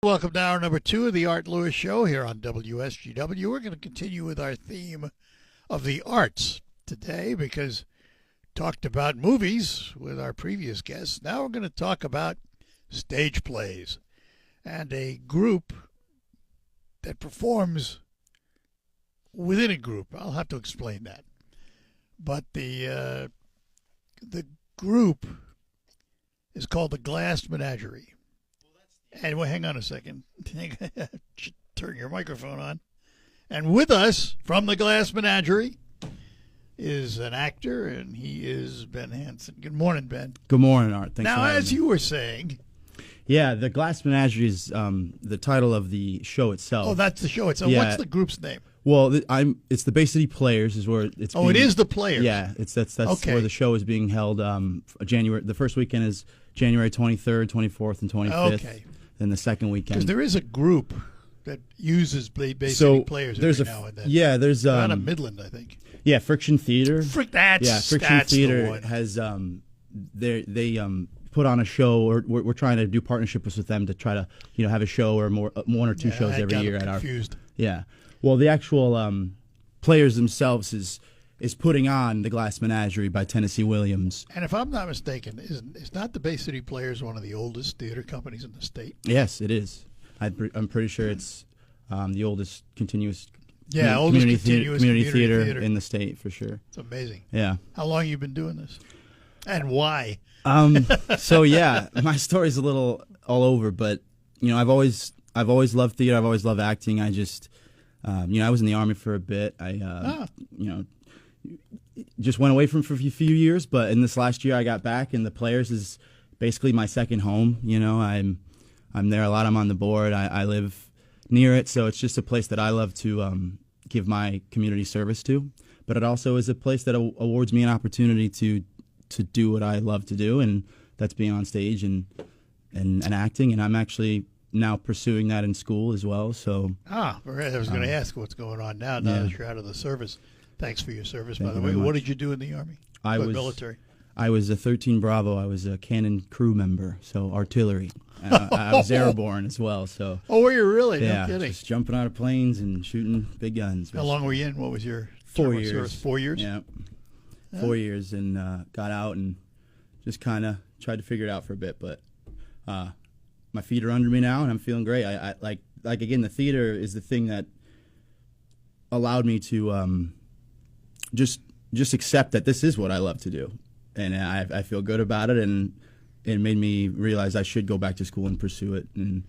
Welcome to hour number 2 of the Art Lewis Show here on WSGW. We're going to continue with our theme of the arts today because talked about movies with our previous guests. Now we're going to talk about stage plays and a group that performs within a group. I'll have to explain that. But the group is called the Glass Menagerie. And well, hang on a second. Turn your microphone on. And with us from the Glass Menagerie is an actor, and he is Ben Hansen. Good morning, Ben. Good morning, Art. Thanks now, for having as me. you were saying. Yeah, the Glass Menagerie is the title of the show itself. Oh, that's the show itself. Yeah. What's the group's name? Well, it's the Bay City Players is where it's. Oh, it is the Players. Yeah, that's okay. where the show is being held. January. The first weekend is January 23rd, 24th, and 25th. Okay. Then the second weekend. Because there is a group that uses Bay City Players every now and then. Yeah, there's out of Midland, I think. Yeah, Friction Theater. Friction Theater has they put on a show, or we're trying to do partnerships with them to try to have a show or one or two shows every year at confused. our. Yeah, well, the actual Players themselves is putting on the Glass Menagerie by Tennessee Williams. And if I'm not mistaken, is not the Bay City Players one of the oldest theater companies in the state? Yes, it is. I'm pretty sure it's the oldest continuous. Community theater in the state for sure. It's amazing. Yeah. How long you been doing this, and why? So yeah, my story's a little all over, but I've always loved theater. I've always loved acting. I just I was in the Army for a bit. I just went away from for a few years, but in this last year I got back, and the Players is basically my second home. I'm there a lot. I'm on the board. I live near it, so it's just a place that I love to give my community service to. But it also is a place that awards me an opportunity to do what I love to do, and that's being on stage and acting. And I'm actually now pursuing that in school as well. So I was going to ask what's going on now that you're out of the service. Thanks for your service, by the way. What did you do in the Army? I was military. I was a 13 Bravo. I was a cannon crew member, so artillery. I was airborne as well. So. Oh, were you really? Yeah, no kidding. Just jumping out of planes and shooting big guns. How long were you in? What was your 4 years? Service? 4 years. Yeah, 4 years, and got out and just kind of tried to figure it out for a bit. But my feet are under me now, and I'm feeling great. I like again, the theater is the thing that allowed me to just accept that this is what I love to do, and I feel good about it, and it made me realize I should go back to school and pursue it. And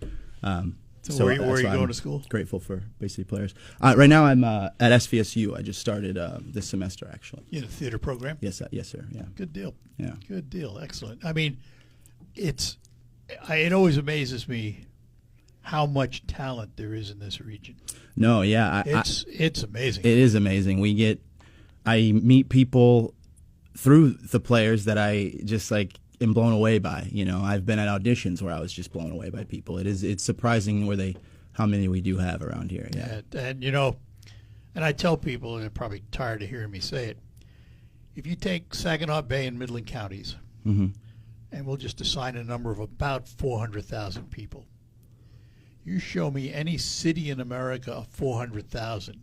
so where are you going to school? Grateful for Bay City Players. Right now I'm at SVSU. I just started this semester, actually. In a theater program? Yes, sir. Yeah. Good deal. Yeah. Good deal. Excellent. I mean, it always amazes me how much talent there is in this region. No, yeah. It's amazing. It is amazing. I meet people through the Players that I just am blown away by. I've been at auditions where I was just blown away by people. It's surprising how many we do have around here. Yeah. And and I tell people, and they're probably tired of hearing me say it, if you take Saginaw Bay and Midland counties, and we'll just assign a number of about 400,000 people, you show me any city in America of 400,000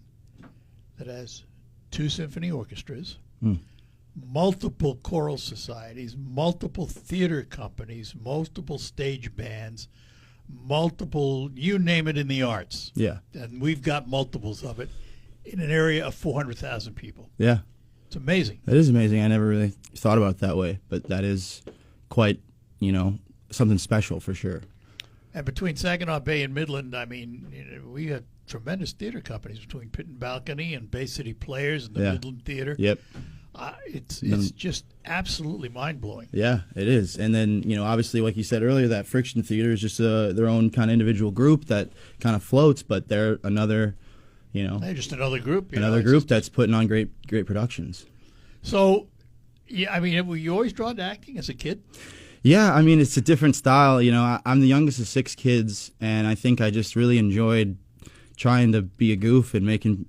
that has 2 symphony orchestras, multiple choral societies, multiple theater companies, multiple stage bands, multiple, you name it, in the arts. Yeah. And we've got multiples of it in an area of 400,000 people. Yeah. It's amazing. That is amazing. I never really thought about it that way, but that is quite, something special for sure. And between Saginaw Bay and Midland, I mean, we got tremendous theater companies between Pit and Balcony and Bay City Players and the Midland Theater. Yep. It's just absolutely mind-blowing. Yeah, it is. And then, obviously, like you said earlier, that Friction Theater is just their own kind of individual group that kind of floats, but they're another, They're just another group. Another group that's putting on great productions. So, yeah, I mean, were you always drawn to acting as a kid? Yeah, I mean, it's a different style. I'm the youngest of 6 kids, and I think I just really enjoyed trying to be a goof and making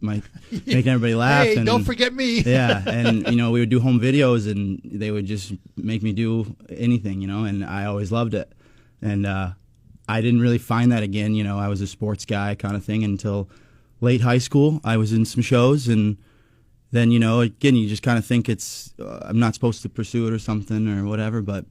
everybody laugh. Hey, and don't forget me. Yeah, and we would do home videos, and they would just make me do anything, and I always loved it. And I didn't really find that again. You know, I was a sports guy kind of thing until late high school. I was in some shows, and then, you know, again, you just kind of think it's I'm not supposed to pursue it or something or whatever. But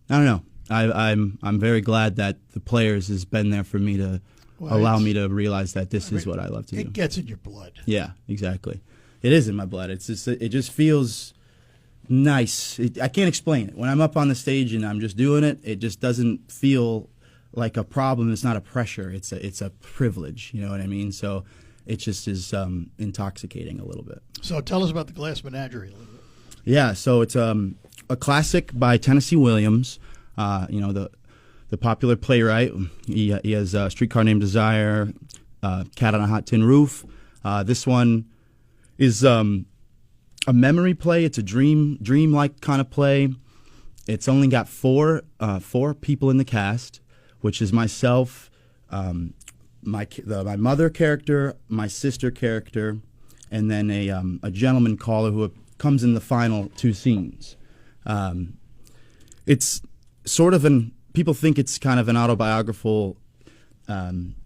I don't know. I'm very glad that the Players has been there for me to allow me to realize that this is what I love to do. It gets in your blood. Yeah, exactly. It is in my blood. It's just, it just feels nice. I can't explain it. When I'm up on the stage and I'm just doing it, it just doesn't feel like a problem. It's not a pressure. It's a privilege. You know what I mean? So it just is intoxicating a little bit. So tell us about the Glass Menagerie a little bit. Yeah, so it's a classic by Tennessee Williams. You know, the popular playwright. He has Streetcar Named Desire, Cat on a Hot Tin Roof. This one is a memory play. It's a dream-like kind of play. It's only got four people in the cast, which is myself, my mother character, my sister character, and then a gentleman caller who comes in the final two scenes. It's sort of people think it's kind of an autobiographical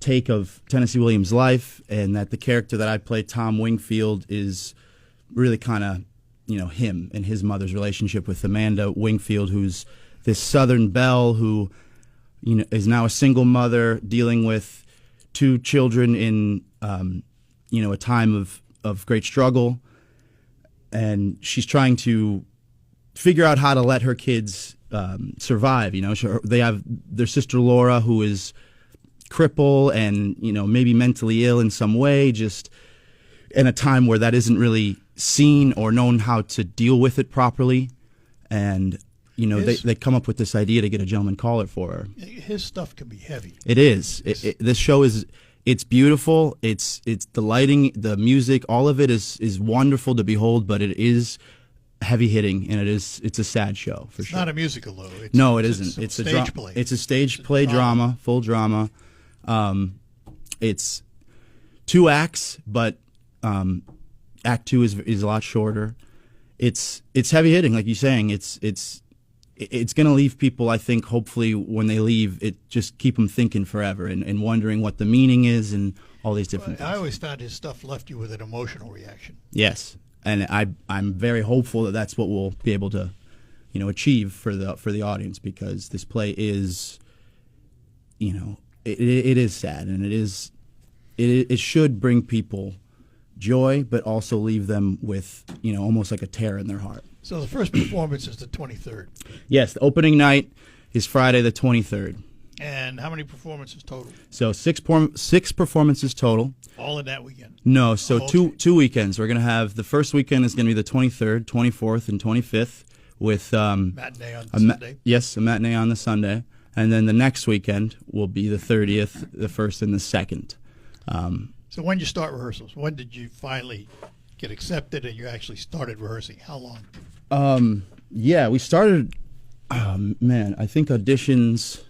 take of Tennessee Williams' life, and that the character that I play, Tom Wingfield, is really kind of, you know, him and his mother's relationship with Amanda Wingfield, who's this Southern belle who, you know, is now a single mother dealing with two children in, you know, a time of great struggle, and she's trying to figure out how to let her kids survive. You know, they have their sister Laura, who is crippled and, you know, maybe mentally ill in some way, just in a time where that isn't really seen or known how to deal with it properly. And, you know, they come up with this idea to get a gentleman caller for her. His stuff can be heavy. It is. This show it's beautiful. It's the lighting, the music, all of it is wonderful to behold, but it is heavy hitting, and it's a sad show for sure. It's not a musical though. No, it isn't. It's a stage play. It's a stage play drama, full drama. It's 2 acts, but Act 2 is a lot shorter. It's heavy hitting, like you're saying. It's going to leave people, I think, hopefully when they leave, it just keep them thinking forever and wondering what the meaning is and all these different things. I always found his stuff left you with an emotional reaction. Yes, and I'm very hopeful that that's what we'll be able to, you know, achieve for the audience, because this play is, you know, it is sad, and it should bring people joy, but also leave them with, you know, almost like a tear in their heart. So the first performance is the 23rd. Yes, the opening night is Friday the 23rd. And how many performances total? So six performances total. All in that weekend? No, so two weekends. We're going to have, the first weekend is going to be the 23rd, 24th, and 25th with matinee on the Sunday. Yes, a matinee on the Sunday. And then the next weekend will be the 30th, the 1st, and the 2nd. So when did you start rehearsals? When did you finally get accepted and you actually started rehearsing? How long? Yeah, we started, I think auditions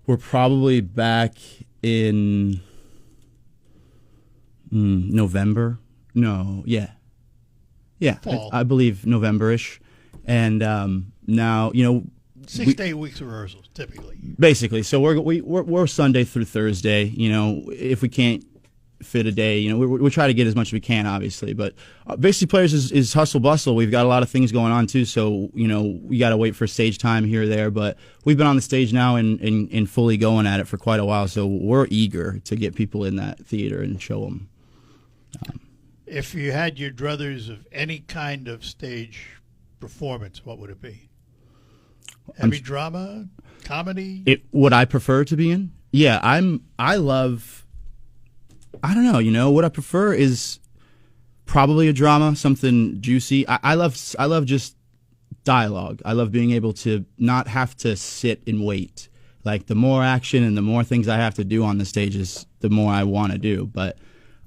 were probably back in November. No, yeah. Fall. I believe November-ish. And now, you know, 6 to 8 weeks of rehearsals, typically. Basically. So we're Sunday through Thursday. You know, if we can't fit a day, you know, we try to get as much as we can, obviously. But basically, Players is hustle bustle. We've got a lot of things going on too. So, you know, we got to wait for stage time here or there. But we've been on the stage now and fully going at it for quite a while. So we're eager to get people in that theater and show them. If you had your druthers of any kind of stage performance, what would it be? Heavy drama, comedy? What I prefer to be in? Yeah, I don't know, you know, what I prefer is probably a drama, something juicy. I love just dialogue. I love being able to not have to sit and wait. Like, the more action and the more things I have to do on the stages, the more I want to do. But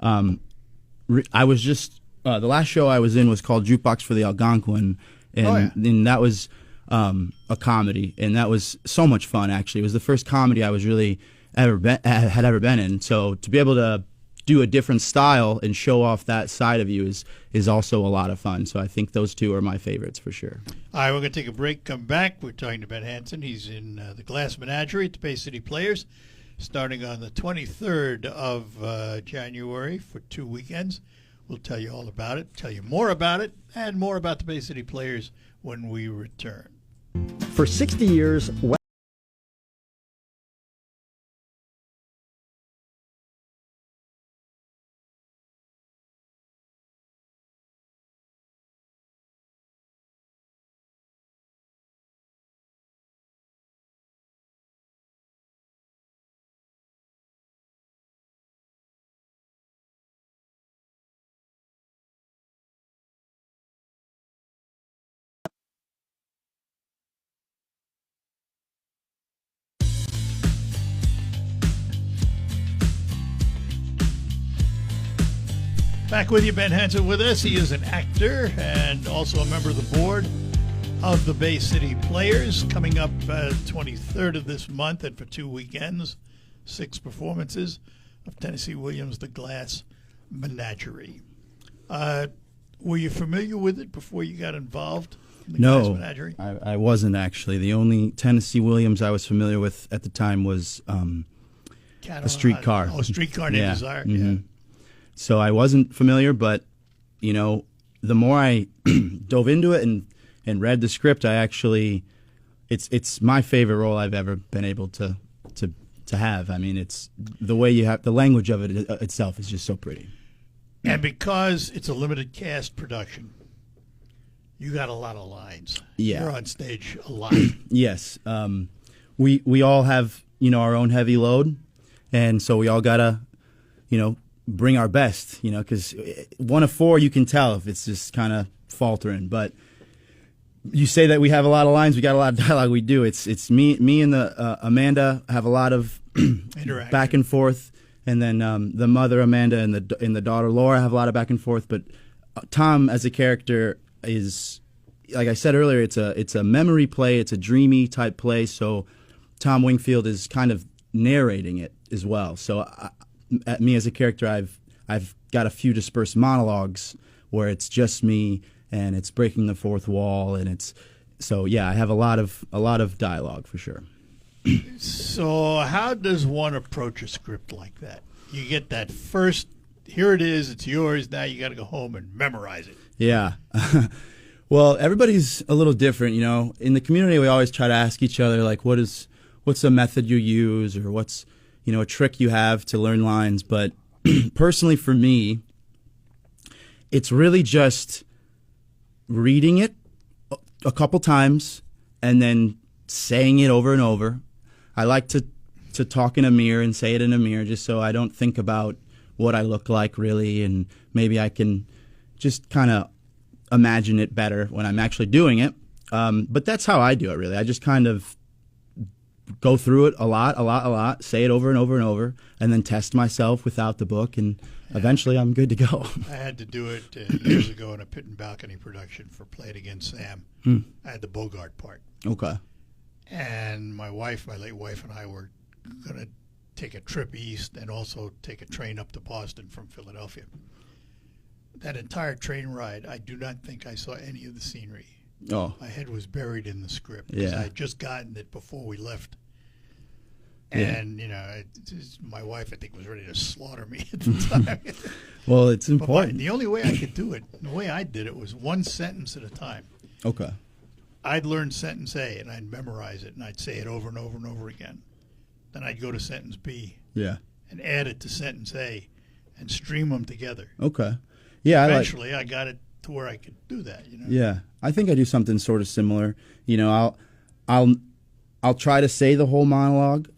I was just the last show I was in was called Jukebox for the Algonquin, and that was a comedy, and that was so much fun. Actually, it was the first comedy I was really had ever been in. So to be able to do a different style and show off that side of you is also a lot of fun. So I think those two are my favorites for sure. All right, we're going to take a break, come back. We're talking to Ben Hanson. He's in the Glass Menagerie at the Bay City Players, starting on the 23rd of January for 2 weekends. We'll tell you all about it, tell you more about it, and more about the Bay City Players when we return. For 60 years, Back with you, Ben Hanson with us. He is an actor and also a member of the board of the Bay City Players. Coming up 23rd of this month, and for 2 weekends, 6 performances of Tennessee Williams' The Glass Menagerie. Were you familiar with it before you got involved in the Glass Menagerie? I wasn't actually. The only Tennessee Williams I was familiar with at the time was A Streetcar. Oh, Streetcar Named Desire. Mm-hmm. Yeah. So I wasn't familiar, but, you know, the more I dove into it and read the script, I actually, it's my favorite role I've ever been able to have. I mean, it's the way you have, the language of it itself is just so pretty. And because it's a limited cast production, you got a lot of lines. Yeah. You're on stage a lot. Yes. We all have, you know, our own heavy load, and so we all got to, you know, bring our best, you know, because 1 of 4, you can tell if it's just kind of faltering. But you say that we have a lot of lines, we got a lot of dialogue. We do. It's me and the Amanda have a lot of back and forth, and then the mother Amanda and the daughter Laura have a lot of back and forth. But Tom as a character is, like I said earlier, it's a memory play. It's a dreamy type play. So Tom Wingfield is kind of narrating it as well. So me as a character, I've got a few dispersed monologues where it's just me and it's breaking the fourth wall, and it's so yeah, I have a lot of dialogue for sure. So how does one approach a script like that? You get that first, here it is, it's yours. Now you got to go home and memorize it. Yeah. Well, everybody's a little different, you know. In the community, we always try to ask each other, like, what's the method you use, or what's, you know, a trick you have to learn lines. But personally for me, it's really just reading it a couple times and then saying it over and over. I like to talk in a mirror and say it in a mirror just so I don't think about what I look like really, and maybe I can just kind of imagine it better when I'm actually doing it. But that's how I do it really. I just kind of go through it a lot, say it over and over and over, and then test myself without the book, and eventually I'm good to go. I had to do it years ago in a Pit and Balcony production for Play It Again, Sam. I had the Bogart part. Okay. And my late wife, and I were going to take a trip east and also take a train up to Boston from Philadelphia. That entire train ride, I do not think I saw any of the scenery. Oh. My head was buried in the script because I had just gotten it before we left. And, you know, my wife, I think, was ready to slaughter me at the time. Well, it's important. But the only way I could do it, the way I did it, was one sentence at a time. Okay. I'd learn sentence A, and I'd memorize it, and I'd say it over and over and over again. Then I'd go to sentence B and add it to sentence A and stream them together. Okay. Yeah. Eventually, I got it to where I could do that, you know? Yeah. I think I do something sort of similar. You know, I'll try to say the whole monologue.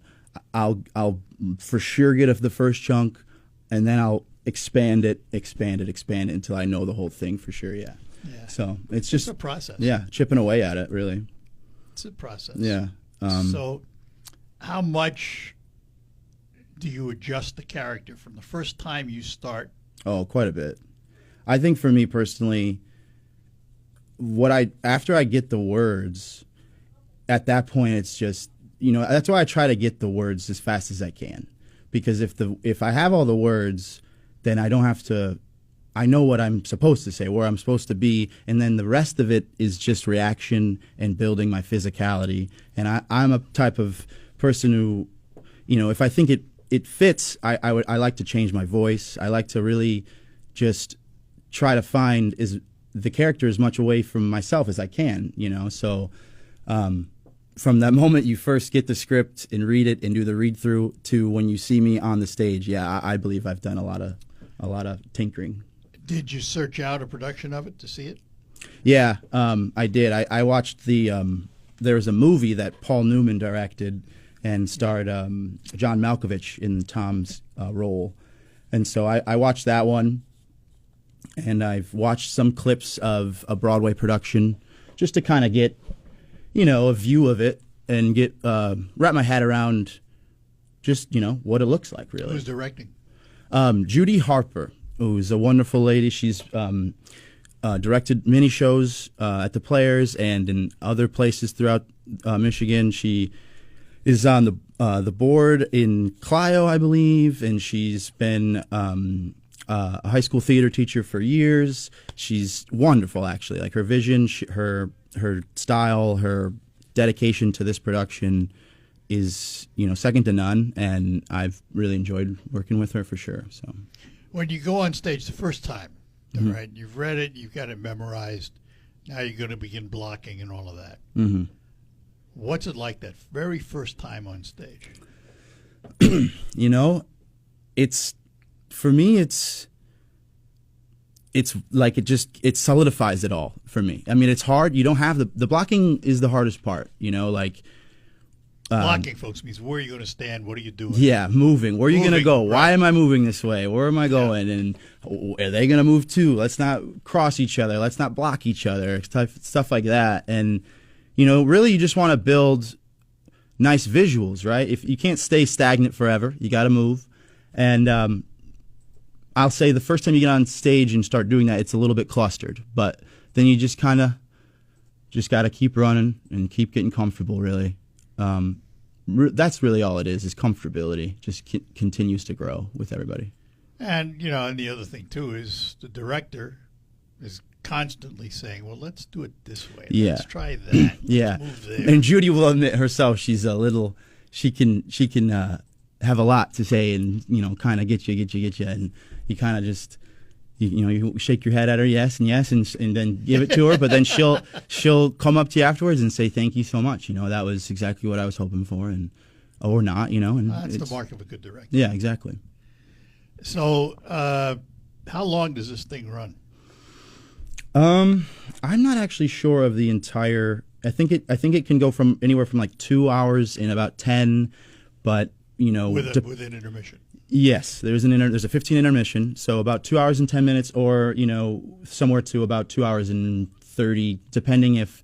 I'll for sure get the first chunk, and then I'll expand it until I know the whole thing for sure. Yeah. Yeah. So it's just a process. Yeah, chipping away at it, really. It's a process. Yeah. So, how much do you adjust the character from the first time you start? Oh, quite a bit. I think for me personally, after I get the words, at that point it's just, you know, that's why I try to get the words as fast as I can, because if I have all the words then I don't have to. I know what I'm supposed to say, where I'm supposed to be, and then the rest of it is just reaction and building my physicality. And I'm a type of person who, if I think it fits, I like to change my voice. I like to really just try to find the character as much away from myself as I can, So from that moment you first get the script and read it and do the read through to when you see me on the stage, I believe I've done a lot of tinkering. Did you search out a production of it to see it? Yeah, I did. I watched there was a movie that Paul Newman directed and starred John Malkovich in Tom's role. And so I watched that one, and I've watched some clips of a Broadway production just to kind of get, a view of it and get wrap my head around just, what it looks like, really. Who's directing? Judy Harper, who's a wonderful lady. She's directed many shows at the Players and in other places throughout Michigan. She is on the board in Clio, I believe, and she's been a high school theater teacher for years. She's wonderful, actually. Like her vision, her style, her dedication to this production is second to none, and I've really enjoyed working with her for sure. So when you go on stage the first time, all right, you've read it, you've got it memorized. Now you're going to begin blocking and all of that. Mm-hmm. What's it like that very first time on stage? It's for me. It's like it solidifies it all for me. I mean, it's hard. You don't have the blocking is the hardest part. Blocking, folks, means where are you going to stand? What are you doing? Yeah, moving. Where are you going to go? Right. Why am I moving this way? Where am I going? Yeah. And are they going to move too? Let's not cross each other. Let's not block each other. Stuff like that. And really, you just want to build nice visuals, right? If you can't stay stagnant forever, you got to move. And I'll say the first time you get on stage and start doing that, it's a little bit clustered. But then you just kind of got to keep running and keep getting comfortable, really. That's really all it is comfortability. Just continues to grow with everybody. And, and the other thing, too, is the director is constantly saying, well, let's do it this way. Yeah. Let's try that. Yeah. Let's move there. And Judy will admit herself she's a little, she can have a lot to say and, kind of get you. And you kind of just, you shake your head at her, yes, and then give it to her. But then she'll come up to you afterwards and say, thank you so much. That was exactly what I was hoping for, or not, And that's the mark of a good director. Yeah, exactly. So how long does this thing run? I'm not actually sure of the entire. I think it can go from anywhere from like 2 hours and about 10, but with an intermission. Yes, there's a 15 intermission, so about 2 hours and 10 minutes, or somewhere to about 2 hours and 30, depending if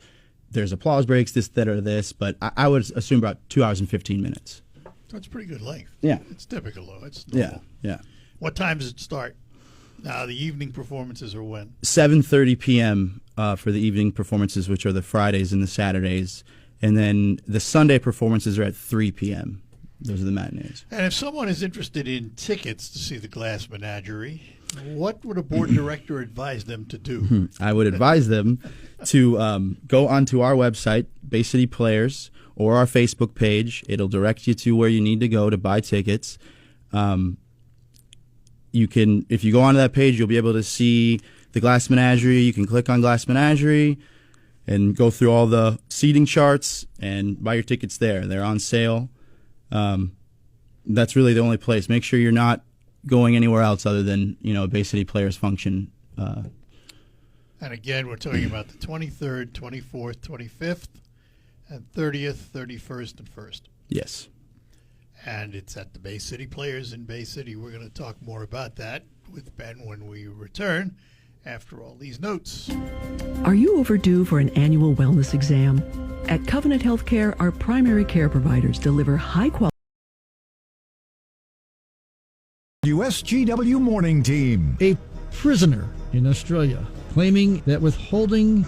there's applause breaks, this, that, or this. But I would assume about 2 hours and 15 minutes. That's pretty good length. Yeah, it's typical though. It's normal. Yeah. What time does it start? Now the evening performances are when? 7:30 p.m. For the evening performances, which are the Fridays and the Saturdays, and then the Sunday performances are at 3 p.m. Those are the matinees. And if someone is interested in tickets to see the Glass Menagerie, what would a board director advise them to do? I would advise them to go onto our website, Bay City Players, or our Facebook page. It'll direct you to where you need to go to buy tickets. You can, if you go onto that page, you'll be able to see the Glass Menagerie. You can click on Glass Menagerie and go through all the seating charts and buy your tickets there. They're on sale. That's really the only place. Make sure you're not going anywhere else other than Bay City Players function. And again, we're talking about the 23rd, 24th, 25th, and 30th, 31st, and 1st. Yes. And it's at the Bay City Players in Bay City. We're going to talk more about that with Ben when we return after all these notes. Are you overdue for an annual wellness exam? At Covenant Healthcare, our primary care providers deliver high-quality USGW Morning Team. A prisoner in Australia claiming that withholding.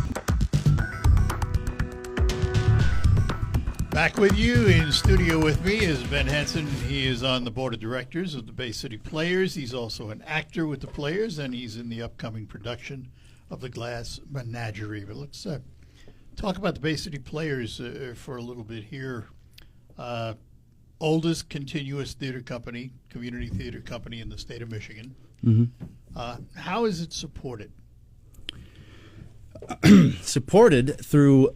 Back with you in studio with me is Ben Henson. He is on the board of directors of the Bay City Players. He's also an actor with the Players, and he's in the upcoming production of The Glass Menagerie. But let's talk about the Bay City Players for a little bit here. Oldest continuous theater company, community theater company in the state of Michigan. Mm-hmm. How is it supported? Supported through,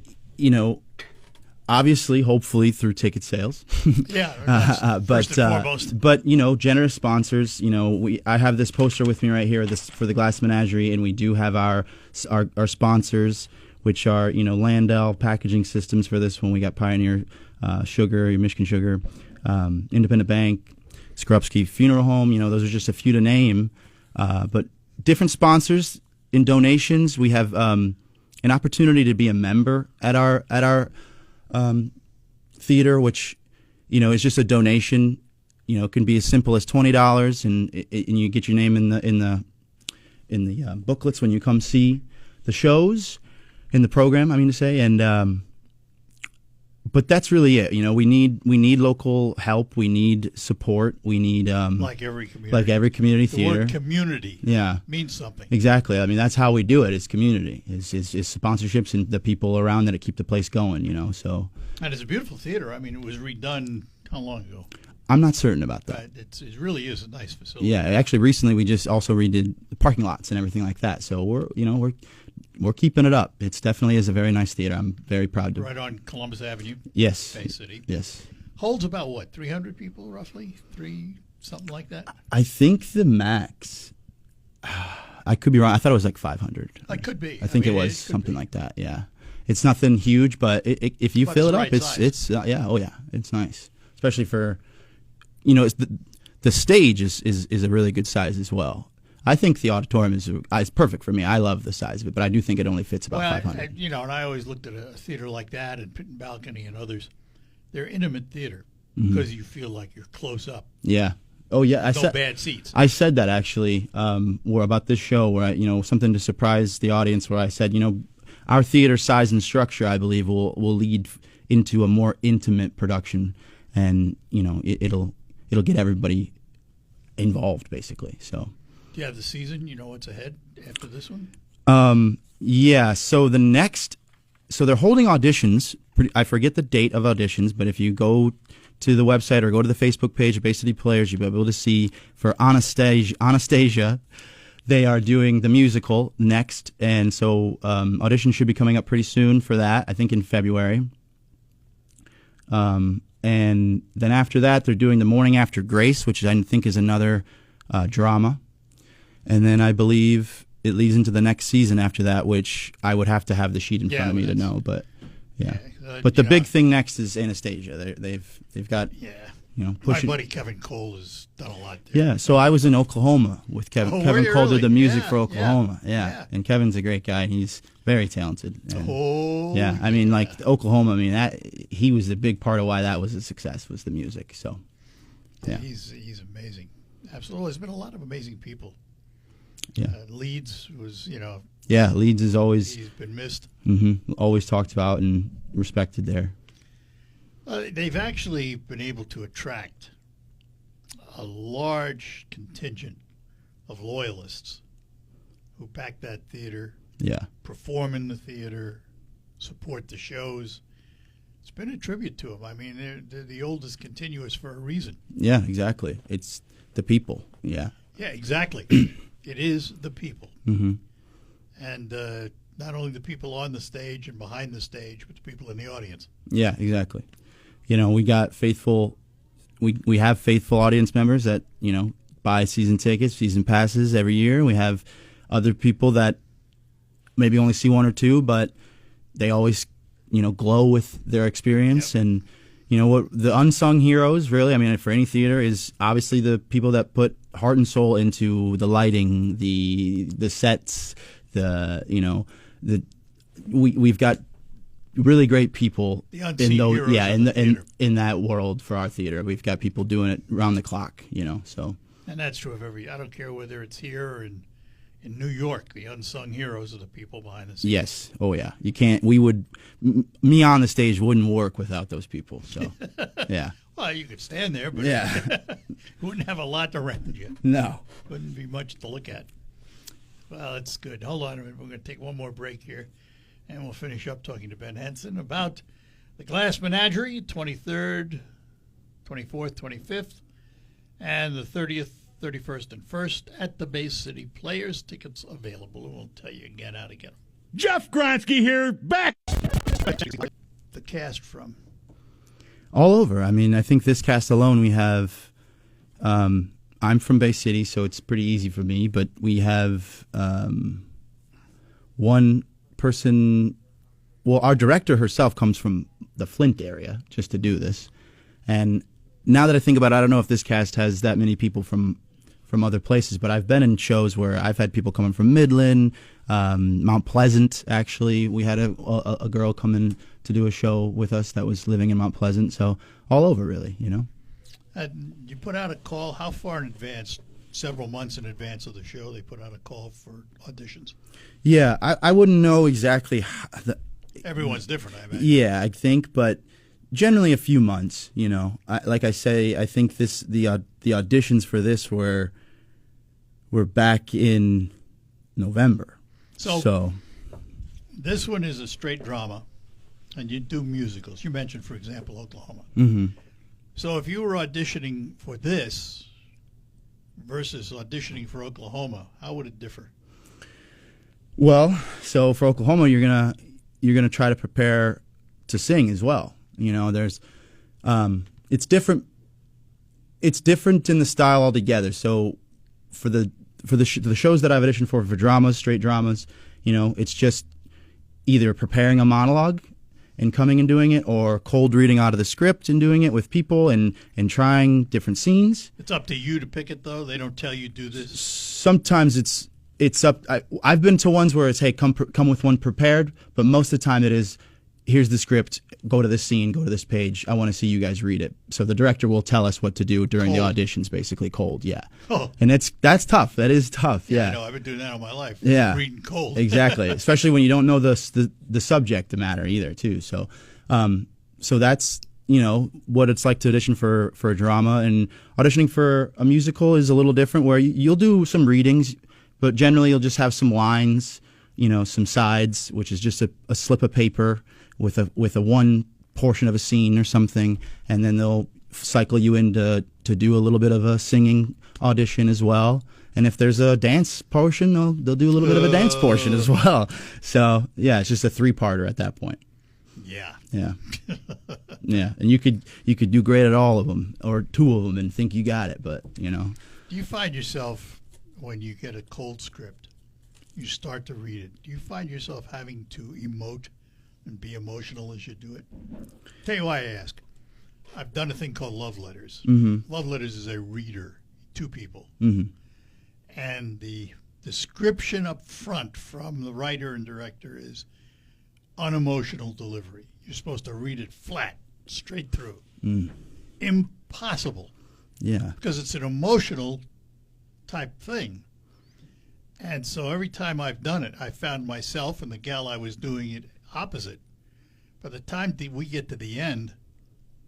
obviously, hopefully through ticket sales. Yeah, first and foremost. But generous sponsors. I have this poster with me right here, for the Glass Menagerie, and we do have our sponsors, which are Landell Packaging Systems for this one. We got Pioneer Sugar, Michigan Sugar, Independent Bank, Skrupski Funeral Home. Those are just a few to name. But different sponsors in donations. We have an opportunity to be a member at our theater, which is just a donation. It can be as simple as $20, and you get your name in the booklets when you come see the shows in the program. I mean to say, and but that's really it. We need local help. We need support. We need like every community theater. The word community, means something. Exactly. I mean, that's how we do it. It's community. It's sponsorships and the people around that keep the place going. So. And it's a beautiful theater. I mean, it was redone how long ago? I'm not certain about that. It really is a nice facility. Yeah, actually, recently we just also redid the parking lots and everything like that. So we're keeping it up. It definitely is a very nice theater. I'm very proud to. Right on Columbus Avenue. Yes. Bay City. Yes. Holds about 300 people roughly, something like that. I think the max. I could be wrong. I thought it was like 500. I could be. I think it was something like that. Yeah. It's nothing huge, but if you fill it up, it's it's nice, especially for, it's the stage is a really good size as well. I think the auditorium is perfect for me. I love the size of it, but I do think it only fits about 500. And I always looked at a theater like that, and Pit and Balcony and others. They're intimate theater because you feel like you're close up. Yeah. Oh yeah. No bad seats. I said that actually, about this show where something to surprise the audience. Where I said, our theater size and structure, I believe, will lead into a more intimate production, and it'll get everybody involved basically. So. Do you have the season? You know what's ahead after this one? Yeah. So they're holding auditions. I forget the date of auditions, but if you go to the website or go to the Facebook page of Bay City Players, you'll be able to see for Anastasia. They are doing the musical next, and so auditions should be coming up pretty soon for that. I think in February. And then after that, they're doing The Morning After Grace, which I think is another drama. And then I believe it leads into the next season after that, which I would have to have the sheet in front of me to know. But but the big thing next is Anastasia. They've got my buddy Kevin Cole has done a lot there. Yeah, so I was in Oklahoma with Kevin. Kevin Cole did the music for Oklahoma. Yeah. And Kevin's a great guy. He's very talented. And, I mean, Oklahoma. I mean, he was a big part of why that was a success was the music. So, yeah, he's amazing. Absolutely, there's been a lot of amazing people. Yeah, Leeds was Leeds is always he's been missed. Always talked about and respected there. They've actually been able to attract a large contingent of loyalists who back that theater, perform in the theater, support the shows. It's been a tribute to them. I mean, they're the oldest continuous for a reason. Yeah, exactly. It's the people. Yeah. Yeah, exactly. It is the people. And not only the people on the stage and behind the stage, but the people in the audience. Yeah, exactly. We got faithful. We have faithful audience members that buy season tickets, season passes every year. We have other people that maybe only see one or two, but they always glow with their experience. And what the unsung heroes really, I mean, for any theater is obviously the people that put heart and soul into the lighting, the sets, we've got really great people in those, in that world for our theater. We've got people doing it around the clock, so. And that's true of I don't care whether it's here or in in New York, the unsung heroes are the people behind the scenes. Yes. Oh yeah. You can't. We would. Me on the stage wouldn't work without those people. So, yeah. Well, you could stand there, but Yeah. wouldn't have a lot around you. No. Wouldn't be much to look at. Well, that's good. Hold on a minute. We're going to take one more break here, and we'll finish up talking to Ben Henson about the Glass Menagerie, 23rd, 24th, 25th, and the 30th, 31st, and 1st at the Bay City Players. Tickets available, and we'll tell you again how to get them. Jeff Gronsky here, back. The cast from All over. I mean, I think this cast alone, we have. I'm from Bay City, so it's pretty easy for me. But we have one person. Well, our director herself comes from the Flint area just to do this, and now that I think about it, I don't know if this cast has that many people from other places. But I've been in shows where I've had people coming from Midland, Mount Pleasant. Actually, we had a girl come in to do a show with us that was living in Mount Pleasant. So all over, really, you know. you put out a call. How far in advance? Several months in advance of the show, they put out a call for auditions. Yeah, I wouldn't know exactly. Everyone's different, I imagine. Yeah, I think, but generally a few months. You know, like I say, I think the auditions for this were back in November. So this one is a straight drama, and you do musicals. You mentioned, for example, Oklahoma. Mm-hmm. So if you were auditioning for this versus auditioning for Oklahoma, how would it differ? Well, so for Oklahoma, you're gonna try to prepare to sing as well. You know, there's it's different. It's different in the style altogether. So for the shows that I've auditioned for dramas, straight dramas, you know, it's just either preparing a monologue and coming and doing it, or cold reading out of the script and doing it with people and trying different scenes. It's up to you to pick it, though. They don't tell you do this. Sometimes it's up. I've been to ones where it's, hey, come with one prepared, but most of the time it is, here's the script, go to this scene, go to this page. I want to see you guys read it. So the director will tell us what to do during the auditions, basically cold, yeah. Oh. And that's tough. That is tough, yeah. I know. I've been doing that all my life. Yeah. Reading cold. Exactly. Especially when you don't know the subject matter either, too. So so that's, you know, what it's like to audition for a drama. And auditioning for a musical is a little different, where you'll do some readings, but generally you'll just have some lines, you know, some sides, which is just a slip of paper with a one portion of a scene or something, and then they'll cycle you in to do a little bit of a singing audition as well. And if there's a dance portion, they'll do a little bit of a dance portion as well. So yeah, it's just a 3-parter at that point. Yeah. Yeah. Yeah. And you could do great at all of them, or 2 of them, and think you got it, but you know. Do you find yourself, when you get a cold script, you start to read it, do you find yourself having to emote and be emotional as you do it? Tell you why I ask. I've done a thing called Love Letters. Mm-hmm. Love Letters is a reader, 2 people. Mm-hmm. And the description up front from the writer and director is unemotional delivery. You're supposed to read it flat, straight through. Mm. Impossible. Yeah. Because it's an emotional type thing. And so every time I've done it, I found myself and the gal I was doing it opposite. By the time we get to the end,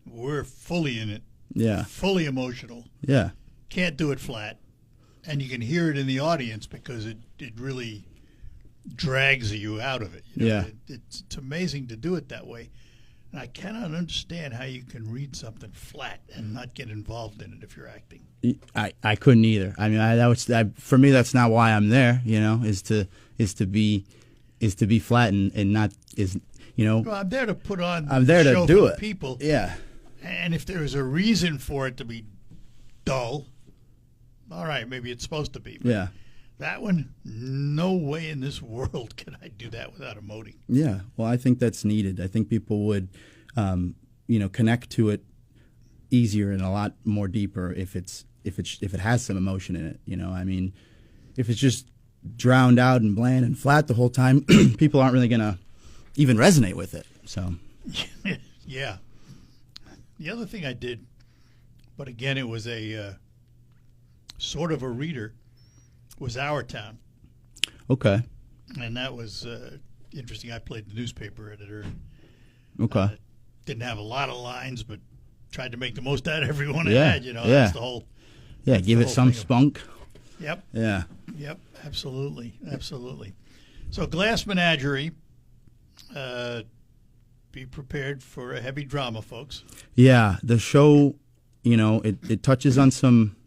we're fully in it. Yeah. Fully emotional. Yeah. Can't do it flat. And you can hear it in the audience because it really drags you out of it. You know? Yeah. It's amazing to do it that way. And I cannot understand how you can read something flat and not get involved in it if you're acting. I couldn't either. I mean, for me, that's not why I'm there. You know, is to be flat and not is, you know. Well, I'm there to put on. I'm there the to show do for it. People. Yeah. And if there is a reason for it to be dull, all right, maybe it's supposed to be. But Yeah. that one, no way in this world can I do that without emoting. Yeah. Well, I think that's needed. I think people would, you know, connect to it easier and a lot more deeper if it has some emotion in it. You know, I mean, if it's just drowned out and bland and flat the whole time, people aren't really gonna even resonate with it. So. Yeah. The other thing I did, but again, it was a sort of a reader, was Our Town. Okay. And that was interesting. I played the newspaper editor. Okay. Didn't have a lot of lines, but tried to make the most out of everyone I Yeah, had. yeah. That's the whole. Yeah, give the it whole some thing of- spunk. Yep. Yeah. Yep. Absolutely. Absolutely. So Glass Menagerie. Be prepared for a heavy drama, folks. Yeah, the show, it touches on some